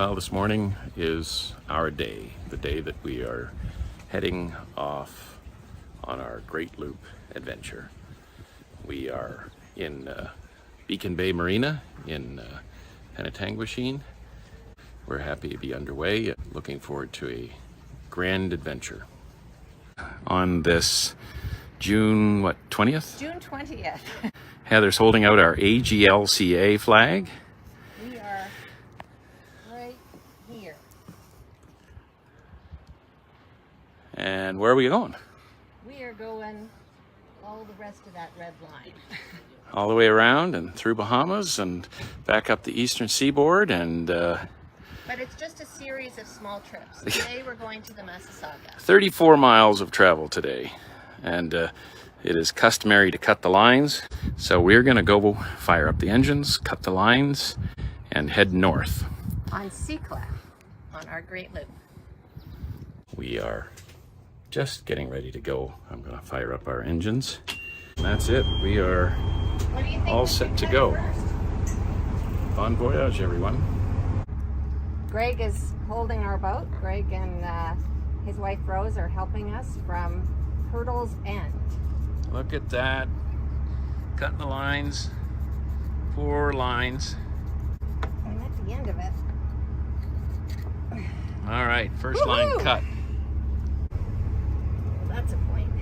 Well, this morning is our day, the day that we are heading off on our Great Loop adventure. We are in Beacon Bay Marina in Penetanguishene. We're happy to be underway, looking forward to a grand adventure. On this June, 20th? June 20th. Heather's holding out our AGLCA flag. We are right here. And where are we going? We are going all the rest of that red line. All the way around and through Bahamas and back up the eastern seaboard and... But it's just a series of small trips. Today we're going to the Massasauga. 34 miles of travel today. And it is customary to cut the lines. So we're going to go fire up the engines, cut the lines, and head north. On Seacliff, on our Great Loop. We are just getting ready to go. I'm going to fire up our engines. And that's it. We are all set to go. Bon voyage, everyone. Greg is holding our boat. Greg and his wife Rose are helping us from Hurdle's End. Look at that. Cutting the lines. 4 lines. I'm at the end of it. All right, first line cut. Well, that's a point.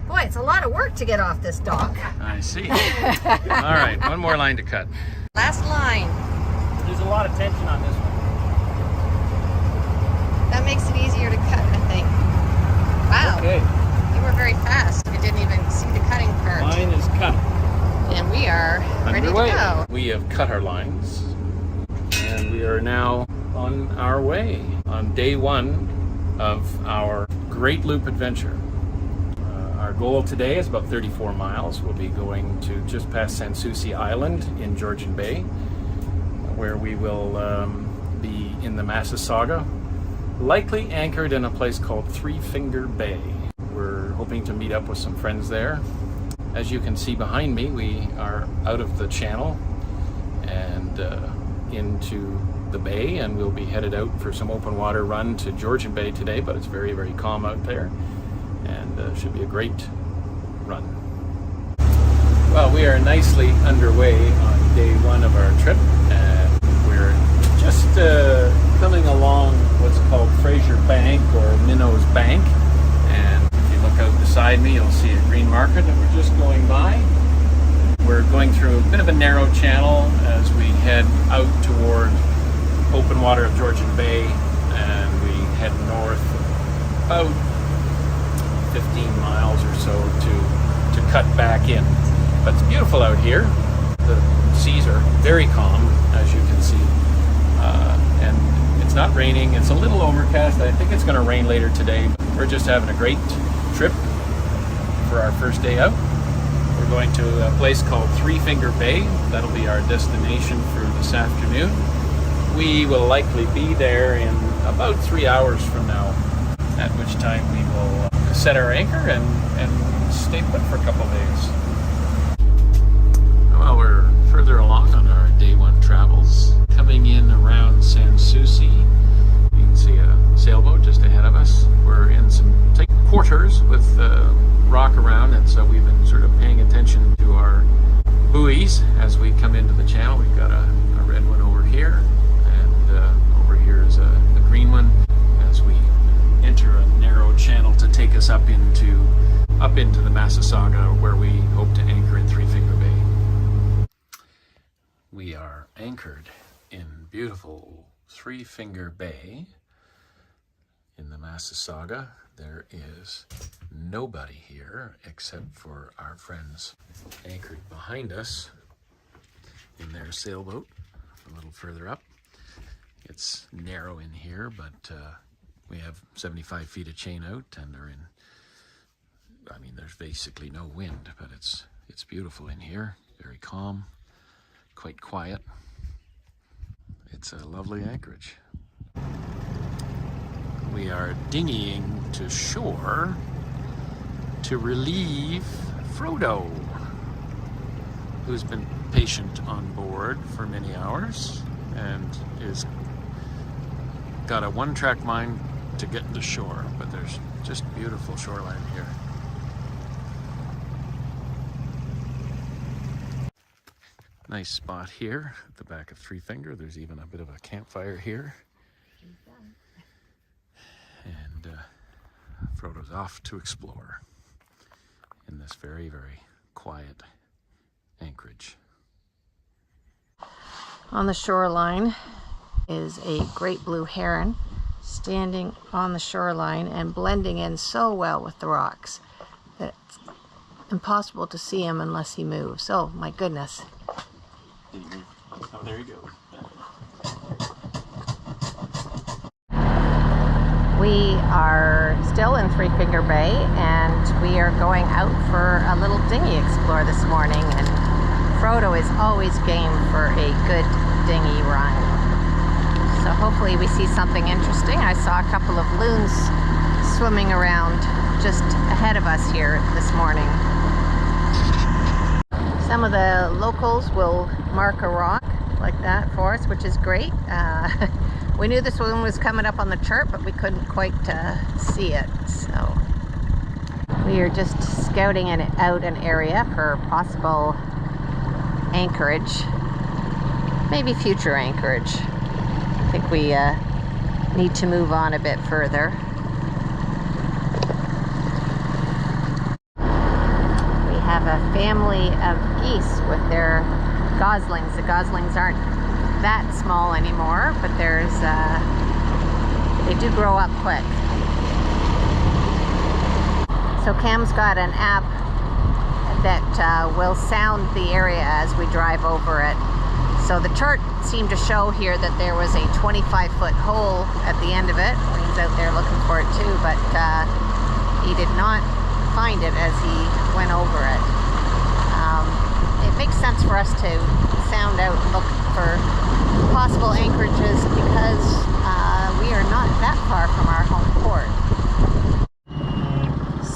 Boy, it's a lot of work to get off this dock. I see. All right, one more line to cut. Last line. There's a lot of tension on this one. That makes it easier to cut, I think. Wow. Okay. You were very fast. I didn't even see the cutting part. Line is cut. And we are ready to Underway. go. We have cut our lines and we are now on our way on day 1 of our Great Loop adventure. Our goal today is about 34 miles. We'll be going to just past Sans Souci Island in Georgian Bay, where we will be in the Massasauga, likely anchored in a place called Three Finger Bay. We're hoping to meet up with some friends there. As you can see behind me, we are out of the channel and into the bay, and we'll be headed out for some open water run to Georgian Bay today, but it's very, very calm out there, and should be a great run. Well, we are nicely underway on day 1 of our trip, and we're just coming along what's called Fraser Bank or Minnow's Bank, and if you look out beside me, you'll see a green marker that we're just going by. We're going through a bit of a narrow channel as we head out toward open water of Georgian Bay, and we head north about 15 miles or so to cut back in. But it's beautiful out here. The seas are very calm, as you can see, and it's not raining. It's a little overcast. I think it's going to rain later today. We're just having a great trip for our first day out. We're going to a place called Three Finger Bay. That'll be our destination for this afternoon. We will likely be there in about 3 hours from now, at which time we will set our anchor and stay put for a couple of days. Well, we're further along on our day 1 travels. Coming in around Sans Souci, you can see a sailboat just ahead of us. We're in some tight quarters with rock around, and so we've been sort of paying attention to our buoys as we come into the channel. We've got a red one over here, and over here is a green one as we enter a narrow channel to take us up into the Massasauga, where we hope to anchor at Three Finger Bay. We are anchored in beautiful Three Finger Bay in the Massasauga. There is nobody here except for our friends anchored behind us in their sailboat a little further up. It's narrow in here, but we have 75 feet of chain out, and there's basically no wind, but it's beautiful in here, very calm, quite quiet. It's a lovely anchorage. We are dinghying to shore to relieve Frodo. who's been patient on board for many hours and is got a one-track mind to get to shore, but there's just beautiful shoreline here. Nice spot here at the back of Three Finger. There's even a bit of a campfire here. And Frodo's off to explore in this very, very quiet anchorage. On the shoreline is a great blue heron standing on the shoreline and blending in so well with the rocks that it's impossible to see him unless he moves. Oh my goodness. Oh, there he goes. We are still in Three Finger Bay and we are going out for a little dinghy explore this morning, and Frodo is always game for a good dinghy run. So hopefully we see something interesting. I saw a couple of loons swimming around just ahead of us here this morning. Some of the locals will mark a rock like that for us, which is great. We knew this one was coming up on the chart, but we couldn't quite see it. So we are just scouting out an area for possible anchorage, maybe future anchorage. I think we need to move on a bit further. We have a family of geese with their goslings. The goslings aren't that small anymore, but there's they do grow up quick. So Cam's got an app that will sound the area as we drive over it. So the chart seemed to show here that there was a 25-foot hole at the end of it. Wayne's out there looking for it too, but he did not find it as he went over it. It makes sense for us to sound out and look for possible anchorages because we are not that far from our home port.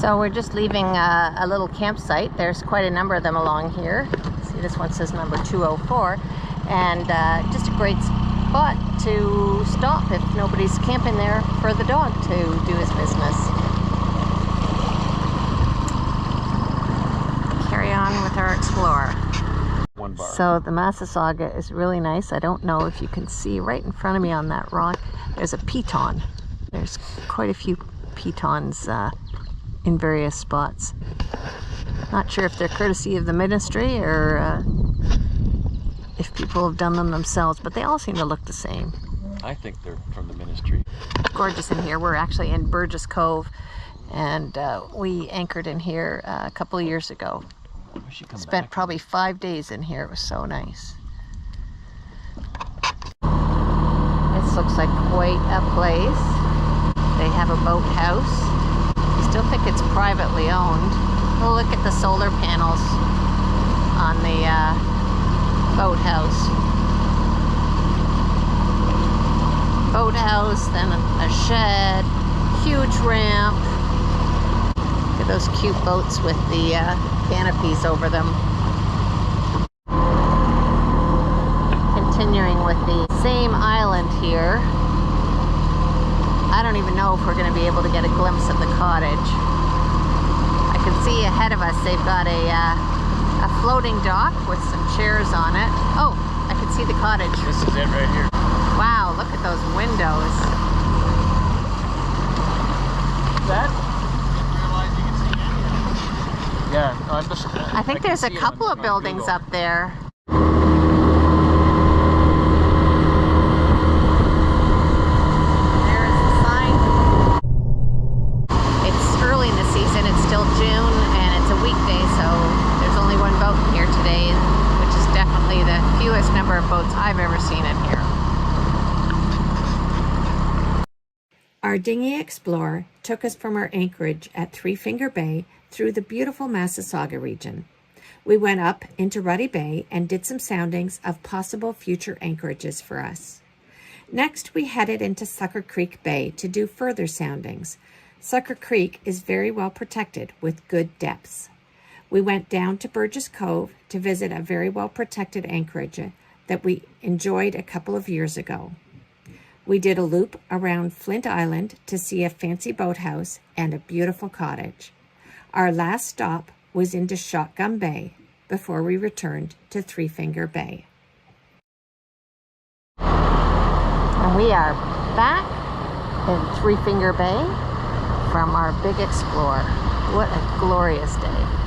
So we're just leaving a little campsite. There's quite a number of them along here. See, this one says number 204, and just a great spot to stop if nobody's camping there for the dog to do his business. Carry on with our explorer. One bar. So the Massasauga is really nice. I don't know if you can see right in front of me on that rock, there's a piton. There's quite a few pitons in various spots. Not sure if they're courtesy of the ministry or if people have done them themselves, but they all seem to look the same. I think they're from the ministry. Gorgeous in here. We're actually in Burgess Cove, and we anchored in here a couple of years ago. Spent probably 5 days in here. It was so nice. This looks like quite a place. They have a boathouse. I still think it's privately owned. Oh, look at the solar panels on the boathouse. Boathouse, then a shed, huge ramp. Look at those cute boats with the canopies over them. Continuing with the same island here. I don't even know if we're going to be able to get a glimpse of the cottage. I can see ahead of us they've got a floating dock with some chairs on it. Oh, I can see the cottage. This is it right here. Wow, look at those windows. That? Yeah, I'm just, I think there's a couple of buildings up there. There's a sign. It's early in the season, it's still June, and it's a weekday, so there's only one boat in here today, which is definitely the fewest number of boats I've ever seen in here. Our dinghy explorer took us from our anchorage at Three Finger Bay through the beautiful Massasauga region. We went up into Ruddy Bay and did some soundings of possible future anchorages for us. Next, we headed into Sucker Creek Bay to do further soundings. Sucker Creek is very well protected with good depths. We went down to Burgess Cove to visit a very well protected anchorage that we enjoyed a couple of years ago. We did a loop around Flint Island to see a fancy boathouse and a beautiful cottage. Our last stop was into Shotgun Bay before we returned to Three Finger Bay. And we are back in Three Finger Bay from our big explore. What a glorious day.